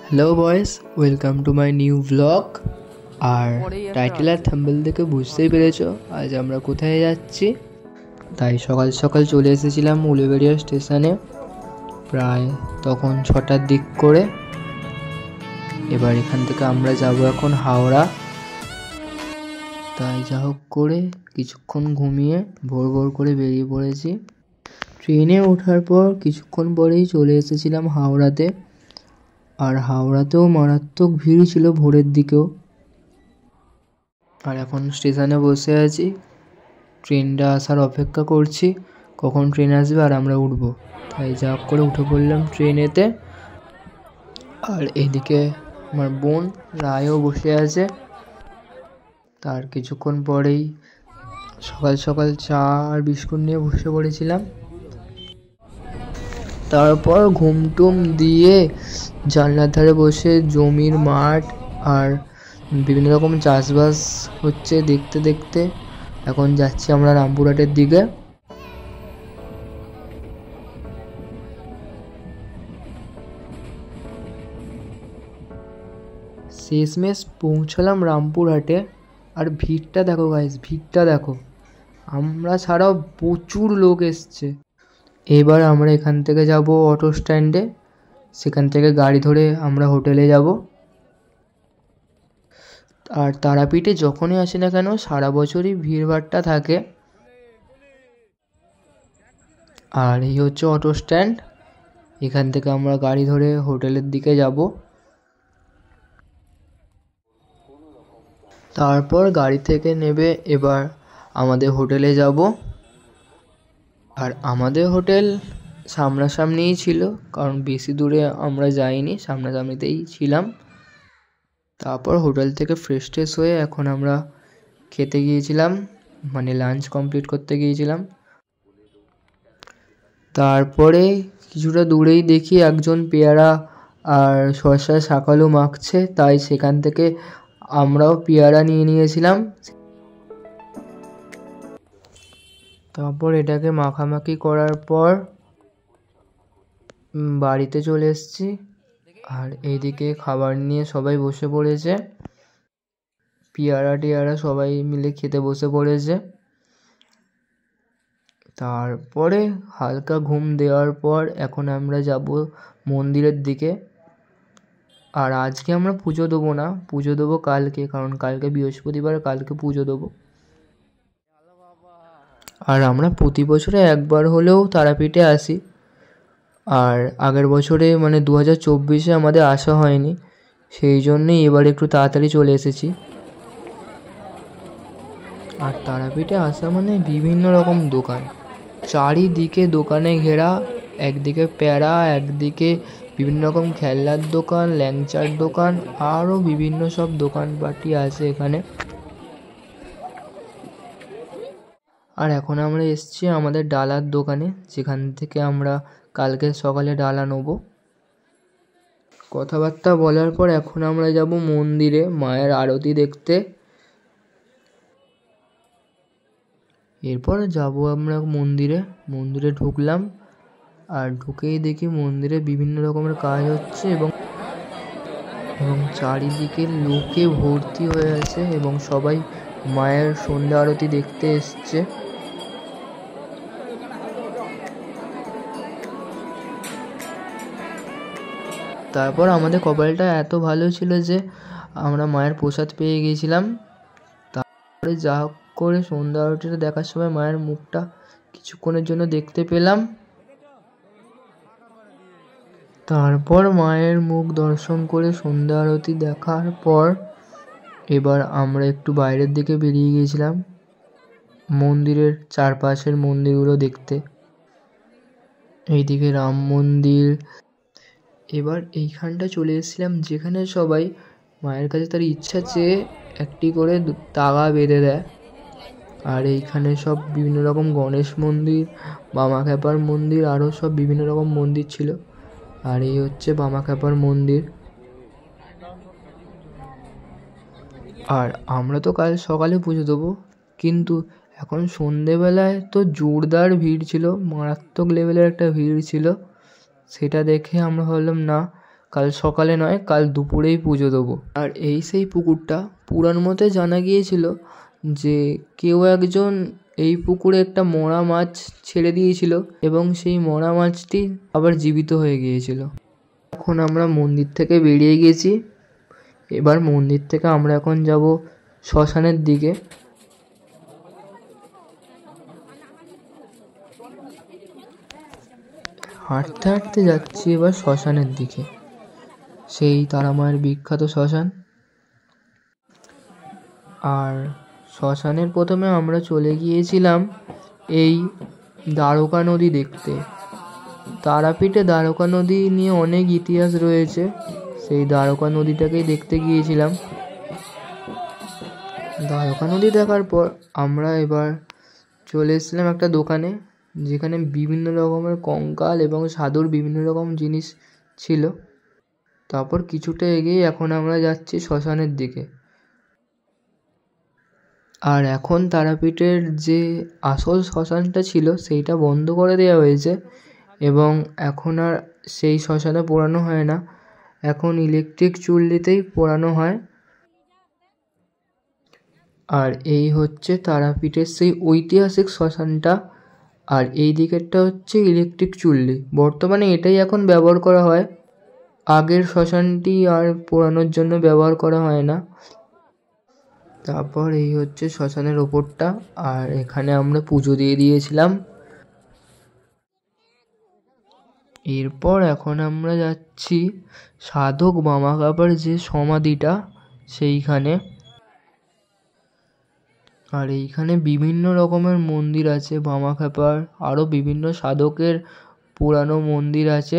Hello boys, welcome to my new blog. আর title আর thumbnail দেখে বুঝতেই পেরেছো আজ আমরা কোথায় যাচ্ছি। তাই সকাল সকাল চলে এসেছিলাম উলুবেড়িয়া স্টেশনে, প্রায় তখন 6টার দিক করে। এবার এখান থেকে আমরা যাব এখন হাওড়া। তাই যা হোক করে কিছুক্ষণ ঘুমিয়ে ভোর ভোর করে বেরিয়ে পড়েছি। ট্রেনে ওঠার পর কিছুক্ষণ পরেই চলে এসেছিলাম হাওড়াতে। আর হাওড়াতেও মারাত্মক ভিড় ছিল ভোরের দিকেও। আর এখন স্টেশনে বসে আছি, ট্রেনটা আসার অপেক্ষা করছি কখন ট্রেন আসবে আর আমরা উঠবো। তাই যা করে উঠে পড়লাম ট্রেনেতে। আর এইদিকে আমার বোন রায়ও বসে আছে। তার কিছুক্ষণ পরেই সকাল সকাল চা আর বিস্কুট নিয়ে বসে পড়েছিলাম। তারপর ঘুমটুম দিয়ে জানলার ধারে বসে জমির মাঠ আর বিভিন্ন রকম চাষবাস হচ্ছে দেখতে দেখতে এখন যাচ্ছি আমরা রামপুরহাটের দিকে। শেষমেশ পৌঁছালাম রামপুরহাটে। আর ভিড়টা দেখো গাইস, ভিড়টা দেখো, আমরা ছাড়াও প্রচুর লোক এসছে। এবার আমরা এখান থেকে যাব অটো স্ট্যান্ডে, সেখান থেকে গাড়ি ধরে আমরা হোটেলে যাব। আর তারাপীঠে যখনই আসি না কেন সারা বছরই ভিড়ভাড়টা থাকে। আর এই হচ্ছে অটো স্ট্যান্ড, এখান থেকে আমরা গাড়ি ধরে হোটেলের দিকে যাব। তারপর গাড়ি থেকে নেবে এবার আমাদের হোটেলে যাব। আর আমাদের হোটেল সামনাসামনিই ছিল, কারণ বেশি দূরে আমরা যাইনি, সামনাসামনিতেই ছিলাম। তারপর হোটেল থেকে ফ্রেশ ট্রেশ হয়ে এখন আমরা খেতে গিয়েছিলাম, মানে লাঞ্চ কমপ্লিট করতে গিয়েছিলাম। তারপরে কিছুটা দূরেই দেখি একজন পেয়ারা আর শসা শাকালু মাখছে, তাই সেখান থেকে আমরাও পেয়ারা নিয়ে নিয়েছিলাম। তারপর এটাকে মাখামাখি করার পর বাড়িতে চলে এসেছি। আর এইদিকে খাবার নিয়ে সবাই বসে পড়েছে, পেয়ারা টিয়ারা সবাই মিলে খেতে বসে পড়েছে। তারপরে হালকা ঘুম দেওয়ার পর এখন আমরা যাব মন্দিরের দিকে। আর আজকে আমরা পুজো দেবো না, পুজো দেবো কালকে, কারণ কালকে বৃহস্পতিবার, কালকে পুজো দেবো। আর আমরা প্রতি বছরে একবার হলেও তারাপীঠে আসি। আর আগের বছরে মানে 2024-এ আমাদের আসা হয়নি, সেই জন্যই এবার একটু তাড়াতাড়ি চলে এসেছি। আর তারাপীঠে আসা মানে বিভিন্ন রকম দোকান, চারিদিকে দোকানে ঘেরা। একদিকে প্যারা, একদিকে বিভিন্ন রকম খেলনার দোকান, ল্যাংচার দোকান, আরও বিভিন্ন সব দোকানপাটি আছে এখানে। আর এখন আমরা এসেছি আমাদের ডালার দোকানে, যেখান থেকে আমরা কালকে সকালে ডালা নেবো। কথাবার্তা বলার পর এখন আমরা যাব মন্দিরে মায়ের আরতি দেখতে। এরপর যাব আমরা মন্দিরে ঢুকলাম। আর ঢুকেই দেখি মন্দিরে বিভিন্ন রকমের কাজ হচ্ছে এবং চারিদিকে লোকে ভর্তি হয়ে আছে এবং সবাই মায়ের সন্ধ্যা আরতি দেখতে এসছে। তারপর আমাদের কপালটা এত ভালো ছিল যে আমরা মায়ের প্রসাদ পেয়ে গিয়েছিলাম। তারপরে যা করে সন্ধ্যা আরতিটা দেখার সময় মায়ের মুখটা কিছুক্ষণের জন্য দেখতে পেলাম। তারপর মায়ের মুখ দর্শন করে সন্ধ্যা আরতি দেখার পর এবার আমরা একটু বাইরের দিকে বেরিয়ে গিয়েছিলাম মন্দিরের চারপাশের মন্দিরগুলো দেখতে। এইদিকে রাম মন্দির। এবার এইখানটা চলে এসেছিলাম যেখানে সবাই মায়ের কাছে তার ইচ্ছা চেয়ে একটি করে তাগা বেঁধে দেয়। আর এইখানে সব বিভিন্ন রকম গণেশ মন্দির, বামাখ্যাপার মন্দির, আরও সব বিভিন্ন রকম মন্দির ছিল। আর এই হচ্ছে বামাখ্যাপার মন্দির। আর আমরা তো কাল সকালে পুজো দেবো, কিন্তু এখন সন্ধেবেলায় তো জোরদার ভিড় ছিল, মারাত্মক লেভেলের একটা ভিড় ছিল। সেটা দেখে আমরা ভাবলাম না, কাল সকালে নয়, কাল দুপুরেই পুজো দেবো। আর এই সেই পুকুরটা, পুরাণ মতে জানা গিয়েছিল যে কেউ একজন এই পুকুরে একটা মরা মাছ ছেড়ে দিয়েছিল এবং সেই মরা মাছটি আবার জীবিত হয়ে গিয়েছিল। এখন আমরা মন্দির থেকে বেরিয়ে গেছি। এবার মন্দির থেকে আমরা এখন যাব শ্মশানের দিকে। হাঁটতে হাঁটতে যাচ্ছি এবার শ্মশানের দিকে, সেই তারামায়ের বিখ্যাত শ্মশান। আর শ্মশানের প্রথমে আমরা চলে গিয়েছিলাম এই দ্বারকা নদী দেখতে। তারাপীঠে দ্বারকা নদী নিয়ে অনেক ইতিহাস রয়েছে, সেই দ্বারকা নদীটাকেই দেখতে গিয়েছিলাম। দ্বারকা নদী দেখার পর আমরা এবার চলে এসেছিলাম একটা দোকানে, যেখানে বিভিন্ন রকমের কঙ্কাল এবং সাধুর বিভিন্ন রকম জিনিস ছিল। তারপর কিছুটা এগিয়ে এখন আমরা যাচ্ছি শ্মশানের দিকে। আর এখন তারাপীঠের যে আসল শ্মশানটা ছিল সেইটা বন্ধ করে দেওয়া হয়েছে এবং এখন আর সেই শ্মশানে পোড়ানো হয় না, এখন ইলেকট্রিক চুল্লিতেই পোড়ানো হয়। আর এই হচ্ছে তারাপীঠের সেই ঐতিহাসিক শ্মশানটা, আর এই দিকেরটা হচ্ছে ইলেকট্রিক চুল্লি। বর্তমানে এটাই এখন ব্যবহার করা হয়, আগের শ্মশানটি আর পোড়ানোর জন্য ব্যবহার করা হয় না। তারপর এই হচ্ছে শ্মশানের ওপরটা, আর এখানে আমরা পুজো দিয়ে দিয়েছিলাম। এরপর এখন আমরা যাচ্ছি সাধক বামাক্ষ্যাপার যে সমাধিটা সেইখানে। আর এইখানে বিভিন্ন রকমের মন্দির আছে বামাক্ষ্যাপার, আরও বিভিন্ন সাধকের পুরানো মন্দির আছে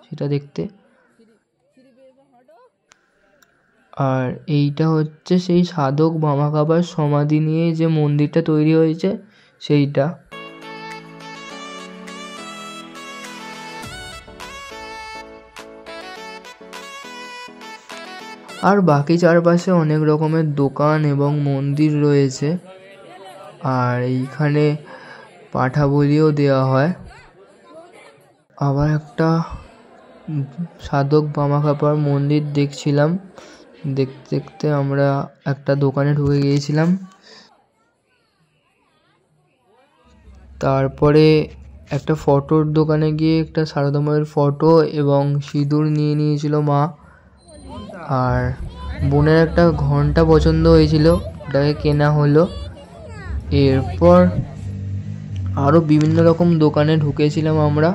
সেটা দেখতে। আর এইটা হচ্ছে সেই সাধক বামাক্ষ্যাপার সমাধি নিয়ে যে মন্দিরটা তৈরি হয়েছে সেইটা। আর বাকি চারপাশে অনেক রকমের দোকান এবং মন্দির রয়েছে। আর এইখানে পাঠা বলিও দেওয়া হয়। আবার একটা সাধক বামাক্ষ্যাপার মন্দির দেখছিলাম, দেখতে দেখতে আমরা একটা দোকানে ঢুকে গিয়েছিলাম। তারপরে একটা ফটোর দোকানে গিয়ে একটা সারদা মায়ের ফটো এবং সিঁদুর নিয়ে নিয়েছিল মা। আর বোনের একটা ঘন্টা পছন্দ হয়েছিল, ওটাকে কেনা হলো। এরপর আরও বিভিন্ন রকম দোকানে ঢুকেছিলাম আমরা।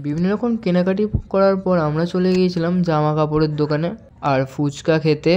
বিভিন্ন রকম কেনাকাটি করার পর আমরা চলে গিয়েছিলাম জামা কাপড়ের দোকানে আর ফুচকা খেতে।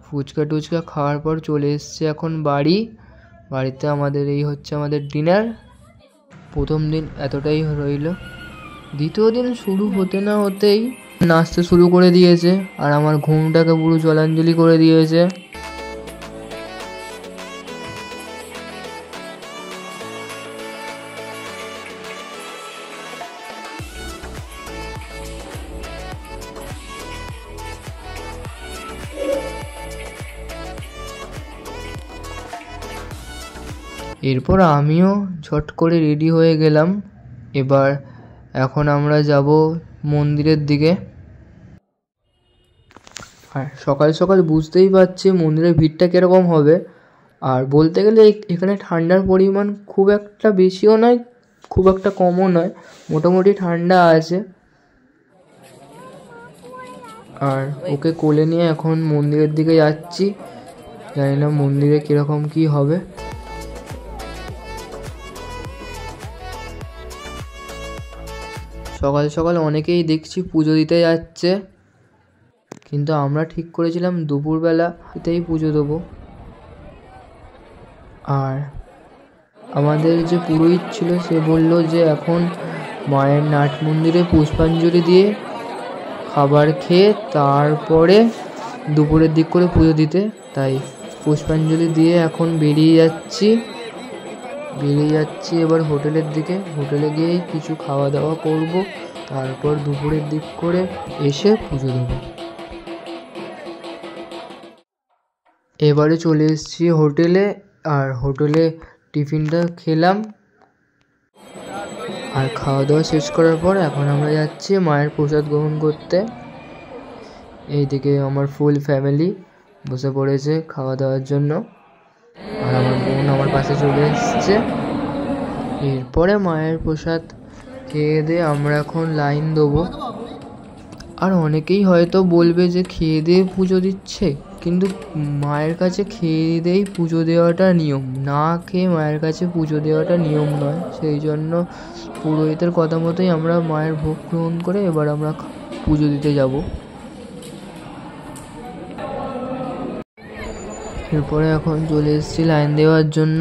ফুচকা টুচকা খাওয়ার পর চলে এসছে এখন বাড়িতে আমাদের এই হচ্ছে আমাদের ডিনার। প্রথম দিন এতটাই রইল। দ্বিতীয় দিন শুরু হতে না হতেই নাচতে শুরু করে দিয়েছে আর আমার ঘুমটাকে পুরো জলাঞ্জলি করে দিয়েছে। এরপর আমিও ঝট করে রেডি হয়ে গেলাম। এখন আমরা যাব মন্দিরের দিকে। আর সকাল সকাল বুঝতেই পারছি মন্দিরের ভিড়টা কীরকম হবে। আর বলতে গেলে এখানে ঠান্ডার পরিমাণ খুব একটা বেশিও নয়, খুব একটা কমও নয়, মোটামুটি ঠান্ডা আছে। আর ওকে কোলে নিয়ে এখন মন্দিরের দিকে যাচ্ছি, জানি না মন্দিরে কীরকম কী হবে। সকাল সকাল অনেকেই দেখছি পুজো দিতে যাচ্ছে, কিন্তু আমরা ঠিক করেছিলাম দুপুরবেলা এতেই পুজো দেবো। আর আমাদের যে পুরোহিত ছিল সে বলল যে এখন মায়ের নাট মন্দিরে পুষ্পাঞ্জলি দিয়ে খাবার খেয়ে তারপরে দুপুরের দিক করে পুজো দিতে, তাই পুষ্পাঞ্জলি দিয়ে এখন বেরিয়ে যাচ্ছি এবার হোটেলের দিকে। হোটেলে গিয়েই কিছু খাওয়া দাওয়া করব, তারপর দুপুরের দিক করে এসে পুজো দেব। এবারে চলে এসেছি হোটেলে, আর হোটেলে টিফিনটা খেলাম, আর খাওয়া দাওয়া শেষ করার পর এখন আমরা যাচ্ছি মায়ের প্রসাদ গ্রহণ করতে। এইদিকে আমার ফুল ফ্যামিলি বসে পড়েছে খাওয়া দাওয়ার জন্য, আর আমার বোন আমার পাশে চলে এসছে। এরপরে মায়ের প্রসাদ খেয়ে দিয়ে আমরা এখন লাইন দেবো। আর অনেকেই হয়তো বলবে যে খেয়ে দিয়ে পুজো দিচ্ছে, কিন্তু মায়ের কাছে খেয়ে দিয়েই পুজো দেওয়াটা নিয়ম, না খেয়ে মায়ের কাছে পুজো দেওয়াটা নিয়ম নয়। সেই জন্য পুরোহিতের কথা মতোই আমরা মায়ের ভোগ গ্রহণ করে এবার আমরা পুজো দিতে যাব। এরপরে এখন চলে এসেছি লাইন দেওয়ার জন্য,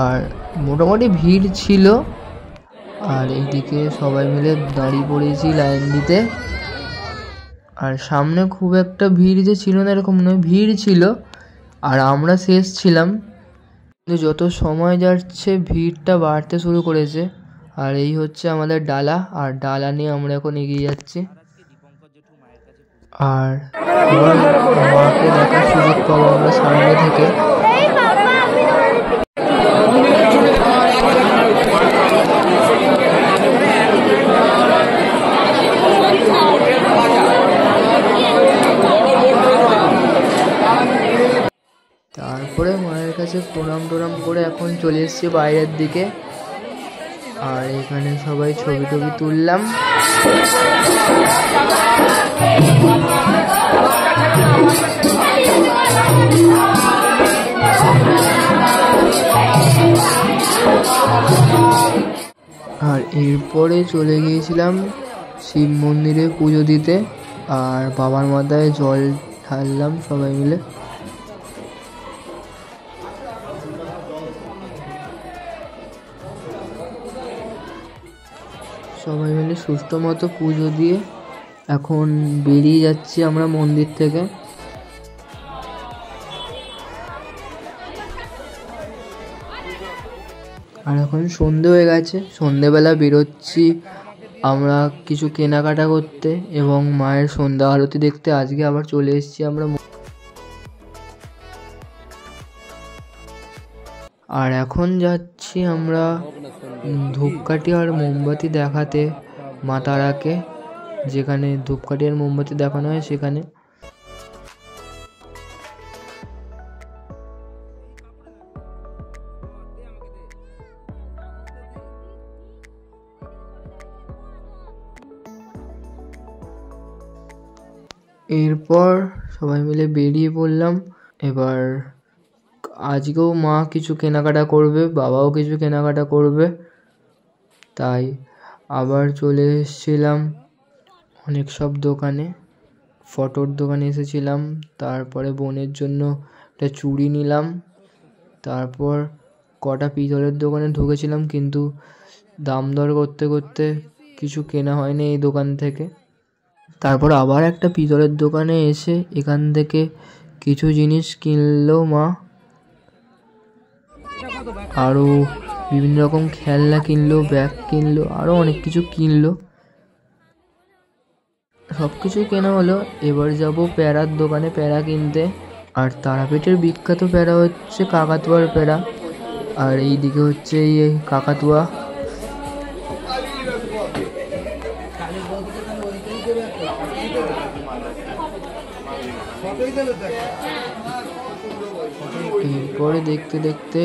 আর মোটামুটি ভিড় ছিল। আর এইদিকে সবাই মিলে দাঁড়িয়ে পড়েছি লাইন দিতে। আর সামনে খুব একটা ভিড় যে ছিল না এরকম নয়, ভিড় ছিল আর আমরা শেষ ছিলাম। কিন্তু যত সময় যাচ্ছে ভিড়টা বাড়তে শুরু করেছে। আর এই হচ্ছে আমাদের ডালা, আর ডালা নিয়ে আমরা এখন এগিয়ে যাচ্ছি। আর এবার মাকে দেখার সুযোগ পাবো আমরা সামনে থেকে। তারপরে মায়ের কাছে প্রণাম টোনাম করে এখন চলে এসেছি বাইরের দিকে। আর এখানে সবাই ছবি টবি তুললাম। আর এরপরে চলে গিয়েছিলাম শিব মন্দিরে পুজো দিতে, আর বাবার মাথায় জল ঢাললাম সবাই মিলে। সবাই মিলে সুস্থ মতো পুজো দিয়ে এখন বেরিয়ে যাচ্ছি আমরা মন্দির থেকে। আর এখন সন্ধে হয়ে গেছে, সন্ধেবেলা বেরোচ্ছি আমরা কিছু কেনাকাটা করতে এবং মায়ের সন্ধ্যা আরতি দেখতে। আজকে আবার চলে এসেছি আমরা। আর এখন যাচ্ছি আমরা ধূপকাঠি আর মোমবাতি দেখাতে মা তারাকে, যেখানে ধূপকাঠি আর মোমবাতি দেখানো হয় সেখানে। এরপর সবাই মিলে বেরিয়ে পড়লাম। এবার আজকেও মা কিছু কেনাকাটা করবে, বাবাও কিছু কেনাকাটা করবে, তাই আবার চলে এসেছিলাম অনেক সব দোকানে। ফটোর দোকানে এসেছিলাম, তারপরে বোনের জন্য একটা চুড়ি নিলাম, তারপর কটা পিতলের দোকানে ঢুকেছিলাম, কিন্তু দাম দর করতে করতে কিছু কেনা হয়নি এই দোকান থেকে। তারপর আবার একটা পিতলের দোকানে এসে এখান থেকে কিছু জিনিস কিনলো মা, আরও বিভিন্ন রকম খেলনা কিনলো, ব্যাগ কিনলো, আরও অনেক কিছু কিনলো। সব কিছুই কেনা হলো। এবার যাব প্যারার দোকানে প্যারা কিনতে। আর তারাপীঠের বিখ্যাত প্যারা হচ্ছে কাকাতুয়ার প্যারা, আর এই দিকে হচ্ছে এই কাকাতুয়া। এরপরে দেখতে দেখতে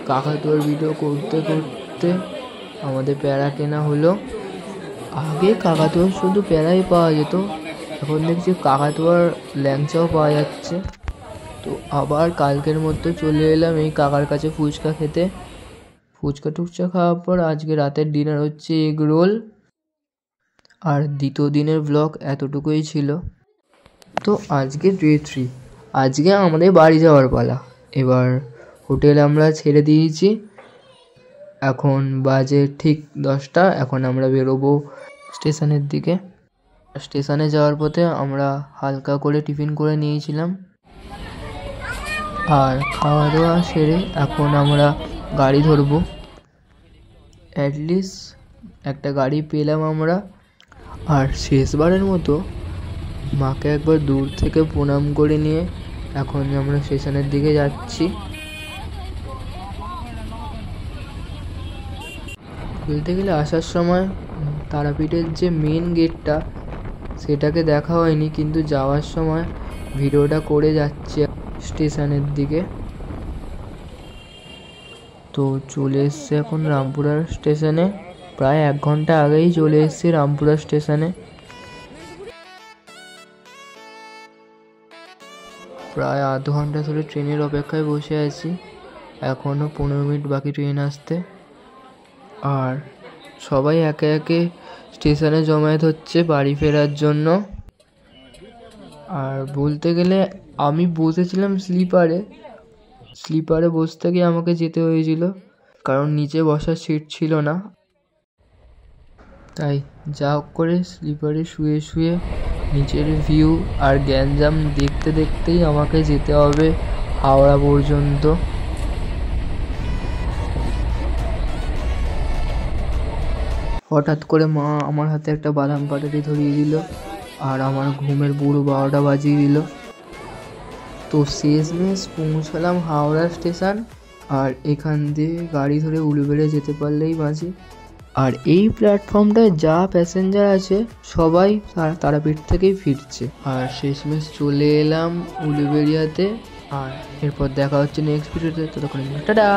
কাকাতুয়ার ভিডিও করতে করতে আমাদের প্যারা কেনা হলো। আগে কাকাতুয়ার শুধু প্যারাই পাওয়া যেত, এখন দেখছি কাকাতুয়ার ল্যাংচাও পাওয়া যাচ্ছে। তো আবার কালকের মতো চলে এলাম এই কাকার কাছে ফুচকা খেতে। ফুচকা টুচকা খাওয়ার পর আজকে রাতের ডিনার হচ্ছে এগ রোল। আর দ্বিতীয় দিনের ব্লগ এতটুকুই ছিল। তো আজকে ডে 3, আজকে আমাদের বাড়ি যাওয়ার পালা। এবার হোটেল আমরা ছেড়ে দিয়েছি, এখন বাজে ঠিক 10টা। এখন আমরা বেরোবো স্টেশনের দিকে। স্টেশনে যাওয়ার পথে আমরা হালকা করে টিফিন করে নিয়েছিলাম, আর খাওয়া দাওয়া সেরে এখন আমরা গাড়ি ধরবো। অ্যাটলিস্ট একটা গাড়ি পেলাম আমরা। আর শেষবারের মতো মাকে একবার দূর থেকে প্রণাম করে নিয়ে এখন আমরা স্টেশনের দিকে যাচ্ছি। বলতে গেলে আসার সময় তারাপীঠের যে মেন গেটটা সেটাকে দেখা হয়নি, কিন্তু যাওয়ার সময় ভিডিওটা করে যাচ্ছে স্টেশনের দিকে। তো চলে এসছে এখন রামপুরা স্টেশনে, প্রায় 1 ঘন্টা আগেই চলে এসছি রামপুরা স্টেশনে। প্রায় আধ ঘন্টা ধরে ট্রেনের অপেক্ষায় বসে আছি, এখনও 15 মিনিট বাকি ট্রেন আসতে। আর সবাই একে একে স্টেশনে জমায়েত হচ্ছে বাড়ি ফেরার জন্য। আর বলতে গেলে আমি বসেছিলাম স্লিপারে বসতে গিয়ে আমাকে যেতে হয়েছিল, কারণ নিচে বসার সিট ছিল না। তাই যা হোক করে স্লিপারে শুয়ে শুয়ে নিচের ভিউ আর গ্যাঞ্জাম দেখতে দেখতেই আমাকে যেতে হবে হাওড়া পর্যন্ত। হঠাৎ করে মা আমার হাতে একটা বাদাম পাটারি ধরিয়ে দিল, আর আমার ঘুমের পুরো 12টা বাজিয়ে দিল। তো শেষমেশ পৌঁছালাম হাওড়া স্টেশন, আর এখান দিয়ে গাড়ি ধরে উলুবেড়ে যেতে পারলেই বাঁচি। আর এই প্ল্যাটফর্মটায় যা প্যাসেঞ্জার আছে সবাই তারাপীঠ থেকেই ফিরছে। আর শেষমেশ চলে এলাম উলুবেড়িয়াতে। আর এরপর দেখা হচ্ছে নেক্সট ভিডিওতে, ততক্ষণ টাটা।